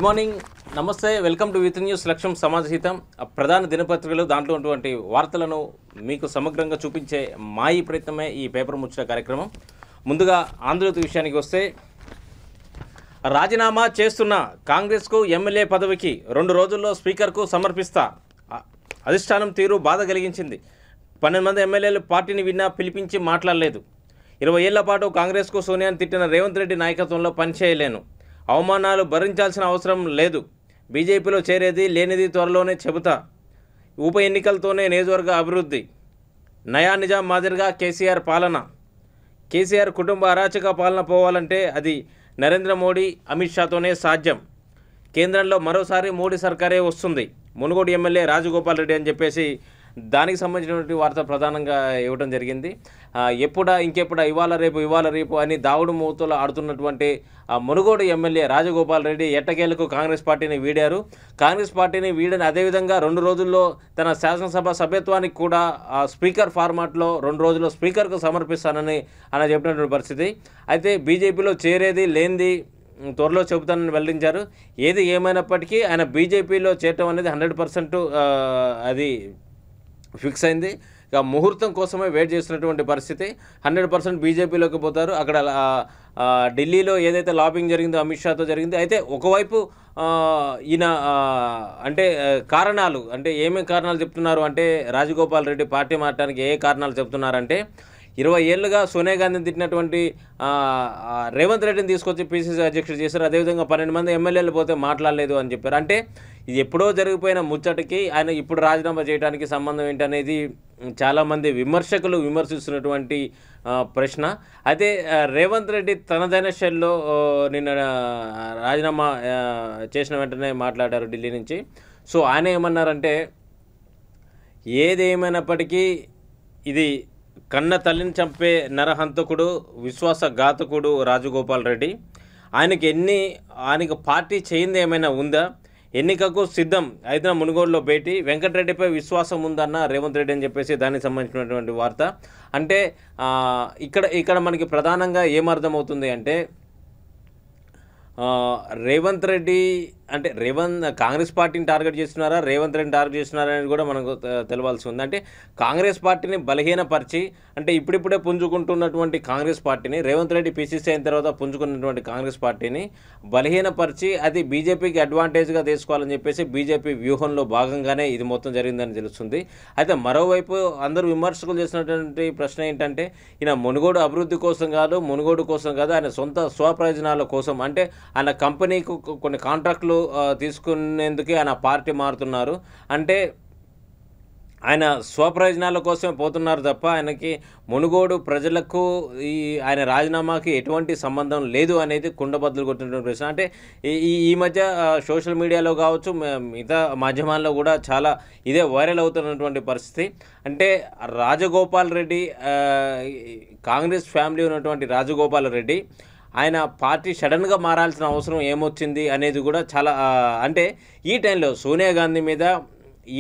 Good morning, నమస్తే, welcome to with news లక్ష్యం సమాజహితం. ప్రధాన దినపత్రికలు దాంట్లో ఉన్నటువంటి వార్తలను మీకు సమగ్రంగా చూపించే మా ఈ ప్రయత్నమే ఈ పేపర్ ముచ్చట కార్యక్రమం. ముందుగా ఆంధ్రజ్యోతి విషయానికి వస్తే, రాజీనామా చేస్తున్న కాంగ్రెస్కు ఎమ్మెల్యే పదవికి 2 రోజుల్లో స్పీకర్కు సమర్పిస్తా. అధిష్టానం తీరు బాధ కలిగించింది. 12 మంది ఎమ్మెల్యేలు పార్టీని విన్నా పిలిపించి మాట్లాడలేదు. 20 ఏళ్ల పాటు కాంగ్రెస్కు సోనియాను తిట్టిన రేవంత్ రెడ్డి నాయకత్వంలో పనిచేయలేను. అవమానాలు భరించాల్సిన అవసరం లేదు. బీజేపీలో చేరేది లేనిది త్వరలోనే చెబుతా. ఉప ఎన్నికలతోనే నియోజకవర్గ అభివృద్ధి. నయా నిజాం మాదిరిగా కేసీఆర్ పాలన. కేసీఆర్ కుటుంబ అరాచక పాలన పోవాలంటే అది నరేంద్ర మోడీ, అమిత్ షాతోనే సాధ్యం. కేంద్రంలో మరోసారి మోడీ సర్కారే వస్తుంది. మునుగోడు ఎమ్మెల్యే రాజగోపాల్ రెడ్డి అని చెప్పేసి దానికి సంబంధించినటువంటి వార్త ప్రధానంగా ఇవ్వడం జరిగింది. ఇంకెప్పుడా ఇవాళ రేపు అని దావుడు మూతలు ఆడుతున్నటువంటి మునుగోడు ఎమ్మెల్యే రాజగోపాల్ రెడ్డి ఎట్టకేలకు కాంగ్రెస్ పార్టీని వీడారు. కాంగ్రెస్ పార్టీని వీడని అదేవిధంగా 2 రోజుల్లో తన శాసనసభ సభ్యత్వానికి కూడా స్పీకర్ ఫార్మాట్లో 2 రోజుల్లో స్పీకర్కు సమర్పిస్తానని ఆయన చెప్పినటువంటి పరిస్థితి. అయితే బీజేపీలో చేరేది లేనిది త్వరలో చెబుతానని వెల్లడించారు. ఏది ఏమైనప్పటికీ ఆయన బీజేపీలో చేరటం అనేది 100% అది ఫిక్స్ అయింది. ఇక ముహూర్తం కోసమే వెయిట్ చేస్తున్నటువంటి పరిస్థితి. 100% బీజేపీలోకి పోతారు. అక్కడ ఢిల్లీలో ఏదైతే లాబింగ్ జరిగిందో అమిత్ షాతో జరిగింది. అయితే ఒకవైపు ఈయన అంటే కారణాలు అంటే ఏమేమి కారణాలు చెప్తున్నారు అంటే, రాజగోపాల్ రెడ్డి పార్టీ మారడానికి ఏ కారణాలు చెప్తున్నారంటే, 20 ఏళ్ళుగా సోనియా గాంధీని తిట్టినటువంటి రేవంత్ రెడ్డిని తీసుకొచ్చి పీసీసీ అధ్యక్షుడు చేశారు. అదేవిధంగా 12 మంది ఎమ్మెల్యేలు పోతే మాట్లాడలేదు అని చెప్పారు. అంటే ఇది ఎప్పుడో జరిగిపోయిన ముచ్చటికి ఆయన ఇప్పుడు రాజీనామా చేయడానికి సంబంధం ఏంటనేది చాలామంది విమర్శకులు విమర్శిస్తున్నటువంటి ప్రశ్న. అయితే రేవంత్ రెడ్డి తనదైన శైలిలో నిన్న రాజీనామా చేసిన వెంటనే మాట్లాడారు ఢిల్లీ నుంచి. సో ఆయన ఏమన్నారంటే, ఏదేమైనప్పటికీ ఇది కన్న తల్లిని చంపే నరహంతకుడు, విశ్వాసఘాతకుడు రాజగోపాల్ రెడ్డి. ఆయనకి పార్టీ చేయింది ఏమైనా ఉందా? ఎన్నికకు సిద్ధం అయితే మునుగోడులో భేటీ. వెంకటరెడ్డిపై విశ్వాసం ఉందన్న రేవంత్ రెడ్డి అని చెప్పేసి దానికి సంబంధించినటువంటి వార్త. అంటే ఇక్కడ మనకి ప్రధానంగా ఏమర్థమవుతుంది అంటే, రేవంత్ రెడ్డి అంటే కాంగ్రెస్ పార్టీని టార్గెట్ చేస్తున్నారా, రేవంత్ రెడ్డిని టార్గెట్ చేస్తున్నారా అనేది కూడా మనకు తెలవాల్సి ఉంది. అంటే కాంగ్రెస్ పార్టీని బలహీనపరిచి, అంటే ఇప్పుడిప్పుడే పుంజుకుంటున్నటువంటి కాంగ్రెస్ పార్టీని, రేవంత్ రెడ్డి పీసీసీ అయిన తర్వాత పుంజుకున్నటువంటి కాంగ్రెస్ పార్టీని బలహీనపరిచి అది బీజేపీకి అడ్వాంటేజ్గా తీసుకోవాలని చెప్పేసి బీజేపీ వ్యూహంలో భాగంగానే ఇది మొత్తం జరిగిందని తెలుస్తుంది. అయితే మరోవైపు అందరూ విమర్శకులు చేసినటువంటి ప్రశ్న ఏంటంటే, ఈయన మునుగోడు అభివృద్ధి కోసం కాదు, మునుగోడు కోసం కాదు, ఆయన సొంత స్వప్రయోజనాల కోసం, అంటే ఆయన కంపెనీకు కొన్ని కాంట్రాక్టులు తీసుకునేందుకే ఆయన పార్టీ మారుతున్నారు. అంటే ఆయన స్వప్రయోజనాల కోసమే పోతున్నారు తప్ప ఆయనకి మునుగోడు ప్రజలకు ఆయన రాజీనామాకి ఎటువంటి సంబంధం లేదు అనేది కుండబద్దలు కొట్టినటువంటి ప్రశ్న. అంటే ఈ మధ్య సోషల్ మీడియాలో కావచ్చు, మిగతా మాధ్యమాల్లో కూడా చాలా ఇదే వైరల్ అవుతున్నటువంటి పరిస్థితి. అంటే రాజగోపాల్ రెడ్డి, కాంగ్రెస్ ఫ్యామిలీ ఉన్నటువంటి రాజగోపాల్ రెడ్డి ఆయన పార్టీ సడన్గా మారాల్సిన అవసరం ఏమొచ్చింది అనేది కూడా చాలా అంటే ఈ టైంలో సోనియా గాంధీ మీద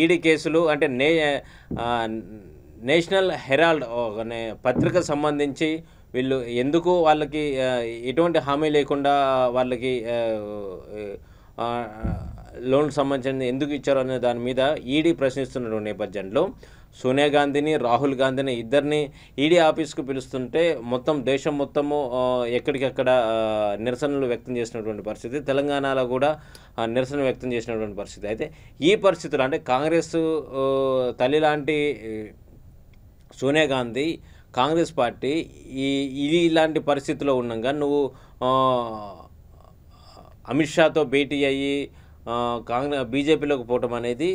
ఈడీ కేసులు, అంటే నేషనల్ హెరాల్డ్ అనే పత్రికకు సంబంధించి వీళ్ళు ఎందుకు వాళ్ళకి ఎటువంటి హామీ లేకుండా వాళ్ళకి లోన్ సంబంధించిన ఎందుకు ఇచ్చారు అనే దాని మీద ఈడీ ప్రశ్నిస్తున్న నేపథ్యంలో సోనియా గాంధీని, రాహుల్ గాంధీని ఇద్దరిని ఈడీ ఆఫీస్కు పిలుస్తుంటే దేశం మొత్తము ఎక్కడికక్కడ నిరసనలు వ్యక్తం చేసినటువంటి పరిస్థితి. తెలంగాణలో కూడా నిరసన వ్యక్తం చేసినటువంటి పరిస్థితి. అయితే ఈ పరిస్థితులు అంటే కాంగ్రెస్ తల్లి లాంటి సోనియా గాంధీ, కాంగ్రెస్ పార్టీ ఇలాంటి పరిస్థితిలో ఉండగా నువ్వు అమిత్ షాతో భేటీ అయ్యి బీజేపీలోకి పోవటం అనేది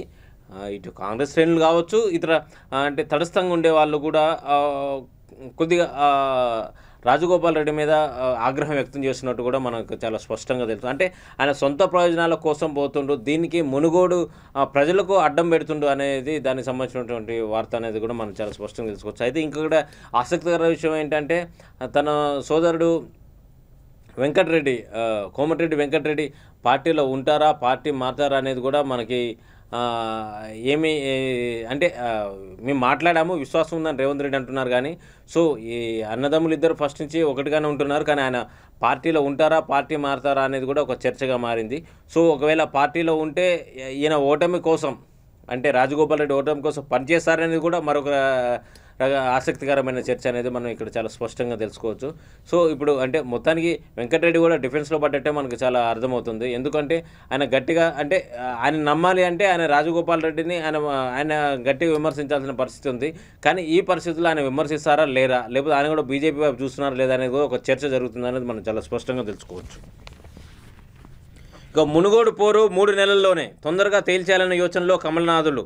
ఇటు కాంగ్రెస్ శ్రేణులు కావచ్చు, ఇతర అంటే తటస్థంగా ఉండే వాళ్ళు కూడా కొద్దిగా రాజగోపాల్ రెడ్డి మీద ఆగ్రహం వ్యక్తం చేస్తున్నట్టు కూడా మనకు చాలా స్పష్టంగా తెలుసు. అంటే ఆయన సొంత ప్రయోజనాల కోసం పోతుండు, దీనికి మునుగోడు ప్రజలకు అడ్డం పెడుతుండు అనేది దానికి సంబంధించినటువంటి వార్త అనేది కూడా మనం చాలా స్పష్టంగా తెలుసుకోవచ్చు. అయితే ఇంకొకటి ఆసక్తికర విషయం ఏంటంటే, తన సోదరుడు కోమటిరెడ్డి వెంకటరెడ్డి పార్టీలో ఉంటారా, పార్టీ మారుతారా అనేది కూడా మనకి ఏమి అంటే మేము మాట్లాడాము, విశ్వాసం ఉందని రేవంత్ రెడ్డి అంటున్నారు. కానీ సో ఈ అన్నదమ్ములు ఇద్దరు ఫస్ట్ నుంచి ఒకటిగానే ఉంటున్నారు. కానీ ఆయన పార్టీలో ఉంటారా, పార్టీ మారుతారా అనేది కూడా ఒక చర్చగా మారింది. సో ఒకవేళ పార్టీలో ఉంటే ఈయన ఓటమి కోసం, అంటే రాజగోపాల్ రెడ్డి ఓటమి కోసం పనిచేస్తారనేది కూడా మరొక ఆసక్తికరమైన చర్చ అనేది మనం ఇక్కడ చాలా స్పష్టంగా తెలుసుకోవచ్చు. సో ఇప్పుడు అంటే మొత్తానికి వెంకటరెడ్డి కూడా డిఫెన్స్లో పడ్డట్టే మనకు చాలా అర్థమవుతుంది. ఎందుకంటే ఆయన గట్టిగా అంటే ఆయన నమ్మాలి అంటే ఆయన రాజగోపాల్ రెడ్డిని ఆయన గట్టిగా విమర్శించాల్సిన పరిస్థితి ఉంది. కానీ ఈ పరిస్థితుల్లో ఆయన విమర్శిస్తారా లేరా, లేకపోతే ఆయన కూడా బీజేపీ వైపు చూస్తున్నారా లేదా అనేది కూడా ఒక చర్చ జరుగుతుంది అనేది మనం చాలా స్పష్టంగా తెలుసుకోవచ్చు. ఇక మునుగోడు పోరు 3 నెలల్లోనే తొందరగా తేల్చేయాలన్న యోచనలో కమల్నాథులు.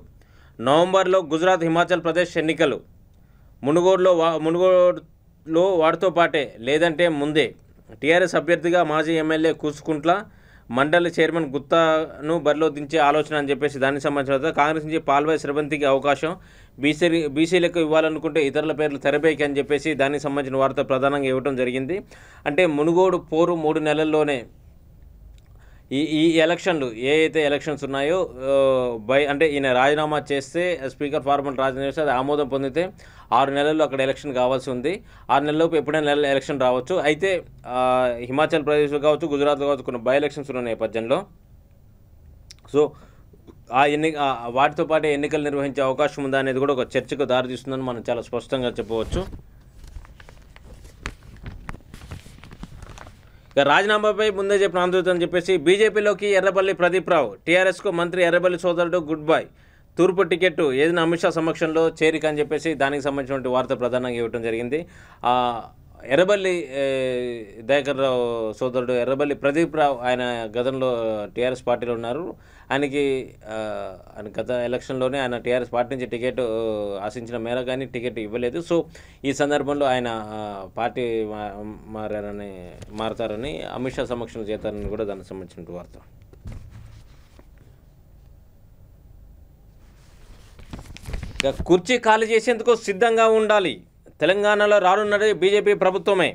నవంబర్లో గుజరాత్, హిమాచల్ ప్రదేశ్ ఎన్నికలు. మునుగోడులో వాటితో పాటే లేదంటే ముందే టీఆర్ఎస్ అభ్యర్థిగా మాజీ ఎమ్మెల్యే కూసుకుంట్ల, మండలి చైర్మన్ గుత్తాను బరిలో దించే ఆలోచన అని చెప్పేసి దానికి సంబంధించిన కాంగ్రెస్ నుంచి పాల్వాయి శ్రవంతికి అవకాశం, బీసీలకు ఇవ్వాలనుకుంటే ఇతరుల పేర్లు తెరపైకి అని చెప్పేసి దానికి సంబంధించిన వార్త ప్రధానంగా ఇవ్వడం జరిగింది. అంటే మునుగోడు పోరు 3 నెలల్లోనే ఈ ఎలక్షన్లు ఏవైతే ఎలక్షన్స్ ఉన్నాయో అంటే ఈయన రాజీనామా చేస్తే స్పీకర్ ఫార్మల్ రాజీనామా చేస్తే అది ఆమోదం పొందితే 6 నెలల్లో అక్కడ ఎలక్షన్ కావాల్సి ఉంది. 6 నెలల్లోపు ఎప్పుడైనా ఎలక్షన్ రావచ్చు. అయితే హిమాచల్ ప్రదేశ్లో కావచ్చు, గుజరాత్లో కావచ్చు కొన్ని బై ఎలక్షన్స్ ఉన్న నేపథ్యంలో సో వాటితో పాటు ఎన్నికలు నిర్వహించే అవకాశం ఉందా అనేది కూడా ఒక చర్చకు దారితీస్తుందని మనం చాలా స్పష్టంగా చెప్పవచ్చు. ఇక రాజీనామాపై ముందే చెప్పిన ఆందోళన అని చెప్పేసి బీజేపీలోకి ఎర్రబల్లి ప్రదీప్ రావు, టీఆర్ఎస్కు మంత్రి ఎర్రబల్లి సోదరుడు గుడ్ బై, తూర్పు టికెట్టు ఏదైనా అమిత్ షా సమక్షంలో చేరిక అని చెప్పేసి దానికి సంబంధించినటువంటి వార్త ప్రధానంగా ఇవ్వడం జరిగింది. ఎర్రబల్లి దయాకర్ రావు సోదరుడు ఎర్రబల్లి ప్రదీప్ రావు ఆయన గతంలో టీఆర్ఎస్ పార్టీలో ఉన్నారు. ఆయన గత ఎలక్షన్లోనే ఆయన టీఆర్ఎస్ పార్టీ నుంచి టికెట్ ఆశించిన మేర కానీ టికెట్ ఇవ్వలేదు. సో ఈ సందర్భంలో ఆయన పార్టీ మారతారని అమిత్ షా సమక్షంలో చేస్తారని కూడా దానికి సంబంధించిన వార్త. ఇక కుర్చీ ఖాళీ చేసేందుకు సిద్ధంగా ఉండాలి. తెలంగాణలో రానున్నది బీజేపీ ప్రభుత్వమే.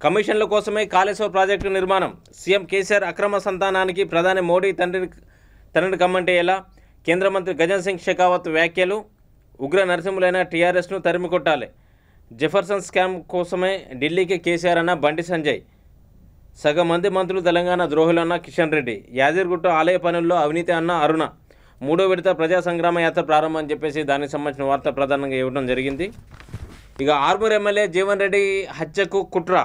కమిషన్ల కోసమే కాళేశ్వరం ప్రాజెక్టు నిర్మాణం. సీఎం కేసీఆర్ అక్రమ సంతానానికి ప్రధాని మోడీ తండ్రిని కమ్మంటే ఎలా? కేంద్ర మంత్రి గజన్ సింగ్ షెకావత్ వ్యాఖ్యలు. ఉగ్ర నరసింహులైన టీఆర్ఎస్ను తరిమి కొట్టాలి. జెఫర్సన్ స్కామ్ కోసమే ఢిల్లీకి కేసీఆర్ అన్న బండి సంజయ్. సగం మంది మంత్రులు తెలంగాణ ద్రోహులన్న కిషన్ రెడ్డి. యాదగిరిగుట్ట ఆలయ పనుల్లో అవినీతి అన్న అరుణ. 3వ విడత ప్రజా సంగ్రామ యాత్ర ప్రారంభం అని చెప్పేసి దానికి సంబంధించిన వార్త ప్రధానంగా ఇవ్వడం జరిగింది. ఇక ఆర్మూర్ ఎమ్మెల్యే జీవన్ రెడ్డి హత్యకు కుట్ర.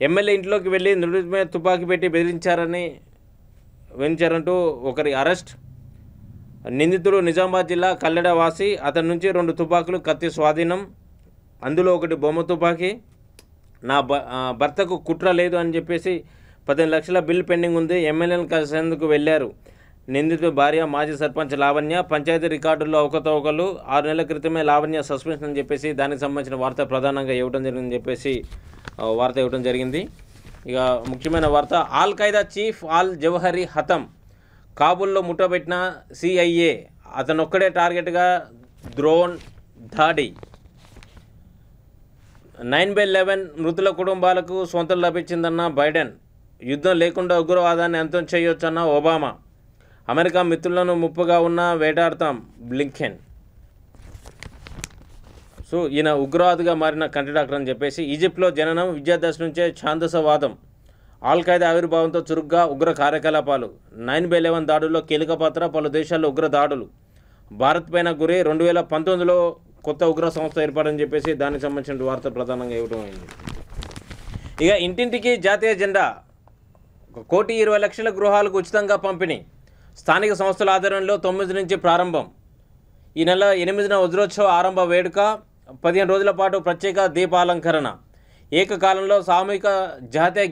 ఎమ్మెల్యే ఇంట్లోకి వెళ్ళి నిరుద్మే తుపాకీ పెట్టి బెదిరించారంటూ ఒకరి అరెస్ట్. నిందితుడు నిజామాబాద్ జిల్లా కల్లెడ వాసి. అతని నుంచి 2 తుపాకులు, కత్తి స్వాధీనం. అందులో ఒకటి బొమ్మ తుపాకీ. నా భర్తకు కుట్ర లేదు అని చెప్పేసి 15 లక్షల బిల్ పెండింగ్ ఉంది. ఎమ్మెల్యేలను కలిసేందుకు వెళ్ళారు. నిందితుడు భార్య మాజీ సర్పంచ్ లావణ్య. పంచాయతీ రికార్డుల్లో అవకతవకలు. 6 నెలల క్రితమే లావణ్య సస్పెన్షన్ అని చెప్పేసి దానికి సంబంధించిన వార్త ప్రధానంగా ఇవ్వడం జరిగిందని చెప్పేసి వార్త ఇవ్వడం జరిగింది. ఇక ముఖ్యమైన వార్త all Qaeda chief all Zawahiri హతం. కాబూల్లో ముట్టబెట్టిన సిఐఏ. అతనొక్కడే టార్గెట్గా డ్రోన్ దాడి. 9/11 మృతుల కుటుంబాలకు స్వంతం లభించిందన్న బైడెన్. యుద్ధం లేకుండా ఉగ్రవాదాన్ని అంతం చేయొచ్చన్న ఒబామా. అమెరికా మిత్రులను ముప్పుగా ఉన్న వేటాడతాం బ్లింకెన్. సో ఈయన ఉగ్రవాదిగా మారిన కంటి డాక్టర్ అని చెప్పేసి. ఈజిప్ట్లో జననం. విద్యాదశ నుంచే ఛాందసవాదం. ఆల్ ఖైదా ఆవిర్భావంతో చురుగ్గా ఉగ్ర కార్యకలాపాలు. 9/11 దాడుల్లో కీలక పాత్ర. పలు దేశాల్లో ఉగ్ర దాడులు. భారత్ పైన గురి. 2019లో కొత్త ఉగ్ర సంస్థ ఏర్పాటని చెప్పేసి దానికి సంబంధించిన వార్త ప్రధానంగా ఇవ్వడం అయింది. ఇక ఇంటింటికి జాతీయ జెండా. 1,20,00,000 గృహాలకు ఉచితంగా పంపిణీ. స్థానిక సంస్థల ఆధ్వర్యంలో 9 నుంచి ప్రారంభం. ఈ నెల 8న వజ్రోత్సవ ఆరంభ వేడుక. 15 రోజుల పాటు ప్రత్యేక దీపాలంకరణ. ఏకకాలంలో సామూహిక జాతీయ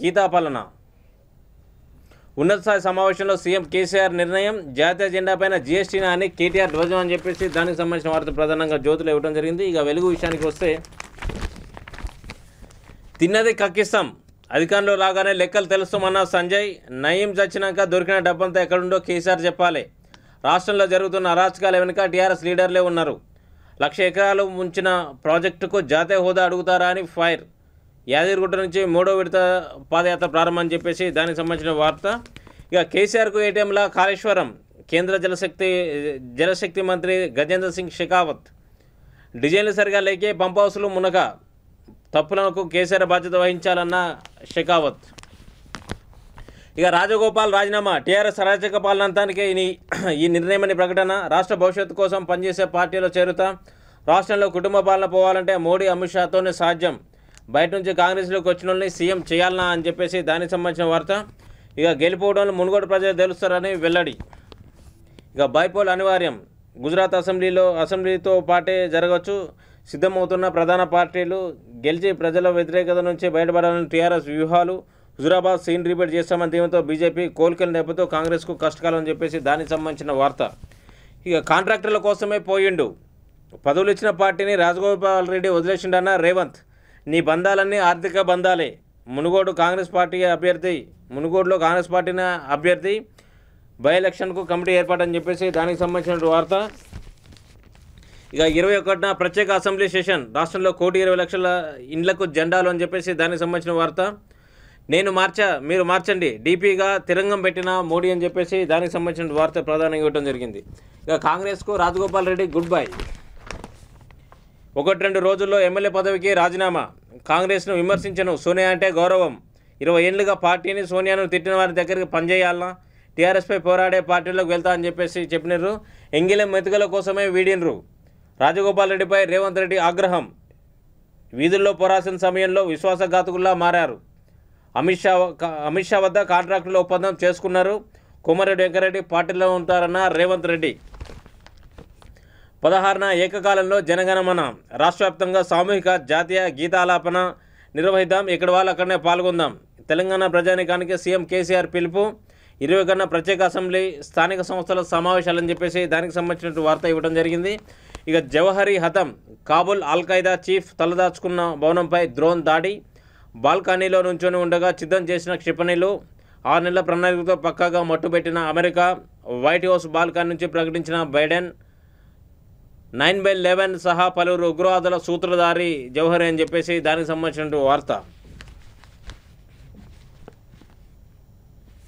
గీతాపాలన. ఉన్నత స్థాయి సమావేశంలో సీఎం కేసీఆర్ నిర్ణయం. జాతీయ జెండాపైన జీఎస్టీని అని కేటీఆర్ ధ్వజం అని చెప్పేసి దానికి సంబంధించిన వార్త ప్రధానంగా జ్యోతిలో ఇవ్వడం జరిగింది. ఇక వెలుగు విషయానికి వస్తే తిన్నది కక్కిస్తాం. అధికారంలో రాగానే లెక్కలు తెలుస్తామన్న సంజయ్. నయీం చచ్చినాక దొరికిన డబ్బంతా ఎక్కడుండో కేసీఆర్ చెప్పాలి. రాష్ట్రంలో జరుగుతున్న అరాచకాల వెనుక టీఆర్ఎస్ లీడర్లే ఉన్నారు. 1,00,000 ఎకరాలు ముంచిన ప్రాజెక్టుకు జాతీయ హోదా అడుగుతారా అని ఫైర్. యాదగిరిగుట్ట నుంచి 3వ విడత పాదయాత్ర ప్రారంభం అని చెప్పేసి దానికి సంబంధించిన వార్త. ఇక కేసీఆర్కు ఏటీఎంలా కాళేశ్వరం. కేంద్ర జలశక్తి మంత్రి గజేంద్ర సింగ్ షెకావత్. డిజైన్లు సరిగా లేకే పంప్ హౌస్లు మునక తప్పులకు కేసీఆర్ బాధ్యత వహించాలన్న షెకావత్. ఇక రాజగోపాల్ రాజీనామా, టీఆర్ఎస్ అరాచక పాలనంతానికి ఈ నిర్ణయమని ప్రకటన. రాష్ట్ర భవిష్యత్తు కోసం పనిచేసే పార్టీలో చేరుతా. రాష్ట్రంలో కుటుంబ పాలన పోవాలంటే మోడీ అమిత్ షాతోనే సాధ్యం. బయట నుంచి కాంగ్రెస్లోకి వచ్చిన వాళ్ళని సీఎం చేయాలనా అని చెప్పేసి దానికి సంబంధించిన వార్త. ఇక గెలిపోవడంలో మునుగోడు ప్రజలు తెలుస్తారని వెల్లడి. ఇక బైపోల్ అనివార్యం, గుజరాత్ అసెంబ్లీతో పాటే జరగవచ్చు. సిద్ధమవుతున్న ప్రధాన పార్టీలు గెలిచి ప్రజల వ్యతిరేకత నుంచి బయటపడాలని టీఆర్ఎస్ వ్యూహాలు. హుజురాబాద్ సీన్ రిపీట్ చేస్తామని దీంతో బీజేపీ కోలుకెళ్ళి నేపథ్యంతో కాంగ్రెస్కు కష్టకాలం అని చెప్పేసి దానికి సంబంధించిన వార్త. ఇక కాంట్రాక్టర్ల కోసమే పోయిండు, పదవులు ఇచ్చిన పార్టీని రాజగోపాల్ రెడ్డి వదిలేసిండన్న రేవంత్. నీ బంధాలన్నీ ఆర్థిక బంధాలే. మునుగోడులో కాంగ్రెస్ పార్టీని అభ్యర్థి బై ఎలక్షన్కు కమిటీ ఏర్పాటని చెప్పేసి దానికి సంబంధించిన వార్త. ఇక 21న ప్రత్యేక అసెంబ్లీ సెషన్, రాష్ట్రంలో 1,20,00,000 ఇండ్లకు జెండాలు అని చెప్పేసి దానికి సంబంధించిన వార్త. నేను మార్చా మీరు మార్చండి, డీపీగా తిరంగం పెట్టిన మోడీ అని చెప్పేసి దానికి సంబంధించిన వార్త ప్రధానంగా ఇవ్వడం జరిగింది. ఇక కాంగ్రెస్కు రాజగోపాల్ రెడ్డి గుడ్ బై. 1-2 రోజుల్లో ఎమ్మెల్యే పదవికి రాజీనామా. కాంగ్రెస్ను విమర్శించను, సోనియా అంటే గౌరవం. 20 ఏళ్లుగా పార్టీని సోనియాను తిట్టిన వారి దగ్గరికి పనిచేయాలన్నా, టీఆర్ఎస్పై పోరాడే పార్టీలోకి వెళ్తా అని చెప్పేసి చెప్పినారు. ఎంగిలెం మెతుకల కోసమే వీడినరు. రాజగోపాల్ రెడ్డిపై రేవంత్ రెడ్డి ఆగ్రహం. వీధుల్లో పోరాల్సిన సమయంలో విశ్వాసఘాతకుల్లా మారారు. అమిత్ షా వద్ద కాంట్రాక్టుల ఒప్పందం చేసుకున్నారు. కోమరెడ్డి వెంకరెడ్డి పార్టీలో ఉంటారన్న రేవంత్ రెడ్డి. 16న ఏకకాలంలో జనగణమన, రాష్ట్ర వ్యాప్తంగా సామూహిక జాతీయ గీతాలాపన నిర్వహిద్దాం, ఎక్కడి వాళ్ళు అక్కడనే పాల్గొందాం. తెలంగాణ ప్రజానీకానికి సీఎం కేసీఆర్ పిలుపు. 21న ప్రత్యేక అసెంబ్లీ స్థానిక సంస్థల సమావేశాలని చెప్పేసి దానికి సంబంధించిన వార్త ఇవ్వడం జరిగింది. ఇక జవహరి హతం, కాబుల్ అల్-ఖైదా చీఫ్ తలదాచుకున్న భవనంపై డ్రోన్ దాడి. బాల్కనీలో నుంచొని ఉండగా సిద్ధం చేసిన క్షిపణిలు. 6 నెలల ప్రణాళికతో పక్కాగా మట్టుబెట్టిన అమెరికా. వైట్ హౌస్ బాల్కనీ నుంచి ప్రకటించిన బైడెన్. 9/11 సహా పలువురు ఉగ్రవాదుల సూత్రధారి జవహరి అని చెప్పేసి దానికి సంబంధించిన వార్త.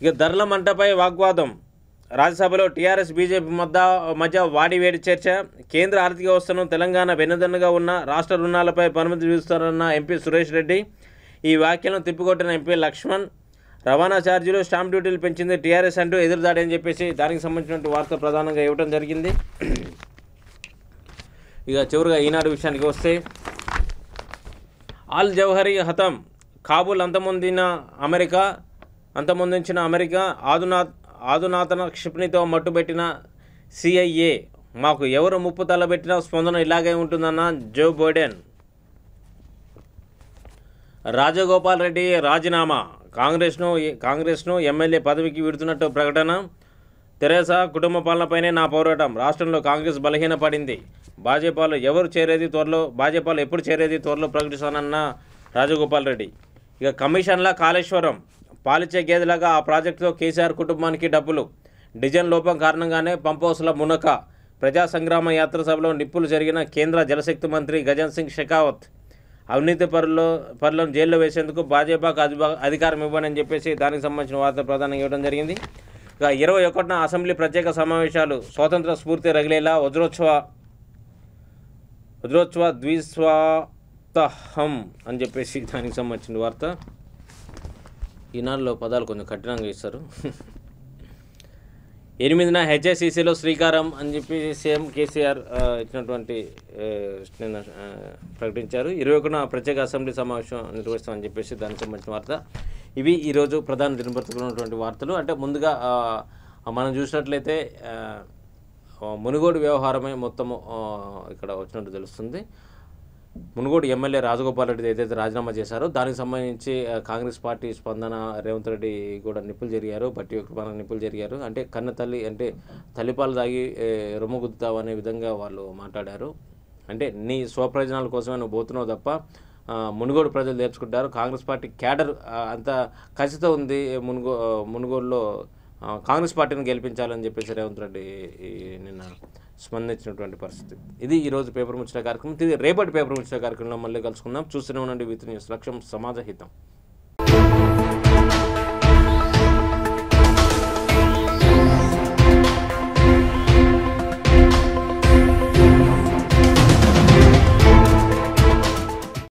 ఇక ధరల మంటపై వాగ్వాదం, రాజ్యసభలో టీఆర్ఎస్ బీజేపీ మధ్య వాడివేడి చర్చ. కేంద్ర ఆర్థిక వ్యవస్థను తెలంగాణ వెన్నుదన్నుగా ఉన్న రాష్ట్ర రుణాలపై పరిమితి విధిస్తారన్న ఎంపీ సురేష్ రెడ్డి. ఈ వ్యాఖ్యలను తిప్పికొట్టిన ఎంపీ లక్ష్మణ్. రవాణా ఛార్జీలు, స్టాంప్ డ్యూటీలు పెంచింది టీఆర్ఎస్ అంటూ ఎదురుదాడి అని చెప్పేసి దానికి సంబంధించిన వార్త ప్రధానంగా ఇవ్వడం జరిగింది. ఇక చివరిగా ఈనాడు విషయానికి వస్తే, అల్ జవహరి హతం, కాబూల్ అంతమొందించిన అమెరికా, ఆధునాతన క్షిపణితో మట్టుబెట్టిన సిఐఏ. మాకు ఎవరు ముప్పు తలబెట్టినా స్పందన ఇలాగే ఉంటుందన్న జో బైడెన్. రాజగోపాల్ రెడ్డి రాజీనామా, కాంగ్రెస్ను ఎమ్మెల్యే పదవికి విడుతున్నట్టు ప్రకటన. తెరేసా కుటుంబ పాలనపైనే నా పోరాటం, రాష్ట్రంలో కాంగ్రెస్ బలహీనపడింది. భాజపాలో ఎప్పుడు చేరేది త్వరలో ప్రకటిస్తానన్న రాజగోపాల్ రెడ్డి. ఇక కమిషన్ల కాళేశ్వరం, పాలిచ్చే గేదెలాగా ఆ ప్రాజెక్టుతో కేసీఆర్ కుటుంబానికి డబ్బులు. డిజైన్ లోపం కారణంగానే పంప్ హౌస్ల మునక. ప్రజా సంగ్రామ యాత్ర సభలో నిప్పులు జరిగిన కేంద్ర జలశక్తి మంత్రి గజేంద్ర సింగ్ షెకావత్. అవినీతి పరులను జైల్లో వేసేందుకు భాజపాకు అధికారం ఇవ్వనని చెప్పేసి దానికి సంబంధించిన వార్త ప్రధానంగా ఇవ్వడం జరిగింది. ఇక 21న అసెంబ్లీ ప్రత్యేక సమావేశాలు, స్వాతంత్ర స్ఫూర్తి రగిలేలా వజ్రోత్సవ ద్విస్వాతహం అని చెప్పేసి దానికి సంబంధించిన వార్త. ఈనాడులో పదాలు కొంచెం కఠినంగా ఇస్తారు. 8న హెచ్ఐసిసిలో శ్రీకారం అని చెప్పి సీఎం కేసీఆర్ ఇచ్చినటువంటి నిన్న ప్రకటించారు. 21న ప్రత్యేక అసెంబ్లీ సమావేశం నిర్వహిస్తామని చెప్పేసి దానికి సంబంధించిన వార్త. ఇవి ఈరోజు ప్రధాన దినపత్రికలో ఉన్నటువంటి వార్తలు. అంటే ముందుగా మనం చూసినట్లయితే మునుగోడు వ్యవహారమే మొత్తము ఇక్కడ వచ్చినట్టు తెలుస్తుంది. మునుగోడు ఎమ్మెల్యే రాజగోపాల్ రెడ్డి ఏదైతే రాజీనామా చేశారో దానికి సంబంధించి కాంగ్రెస్ పార్టీ స్పందన, రేవంత్ రెడ్డి కూడా నిప్పులు జరిగారు, బట్టి విక్రమార్క నిప్పులు జరిగారు. అంటే కన్న తల్లి అంటే తల్లిపాలు తాగి రొమ్ము గుద్దుతావు అనే విధంగా వాళ్ళు మాట్లాడారు. అంటే నీ స్వప్రయోజనాల కోసమే నువ్వు పోతున్నావు తప్ప మునుగోడు ప్రజలు నేర్చుకుంటారు. కాంగ్రెస్ పార్టీ క్యాడర్ అంత కసితో ఉంది. మునుగోడులో కాంగ్రెస్ పార్టీని గెలిపించాలని చెప్పేసి రేవంత్ రెడ్డి నిన్న స్పందించినటువంటి పరిస్థితి. ఇది ఈరోజు పేపర్ ముచ్చట కార్యక్రమం. ఇది రేపటి పేపర్ ముచ్చట కార్యక్రమంలో మళ్ళీ కలుసుకుందాం. చూస్తూనే ఉండండి విత్ న్యూస్. లక్ష్యం సమాజ హితం.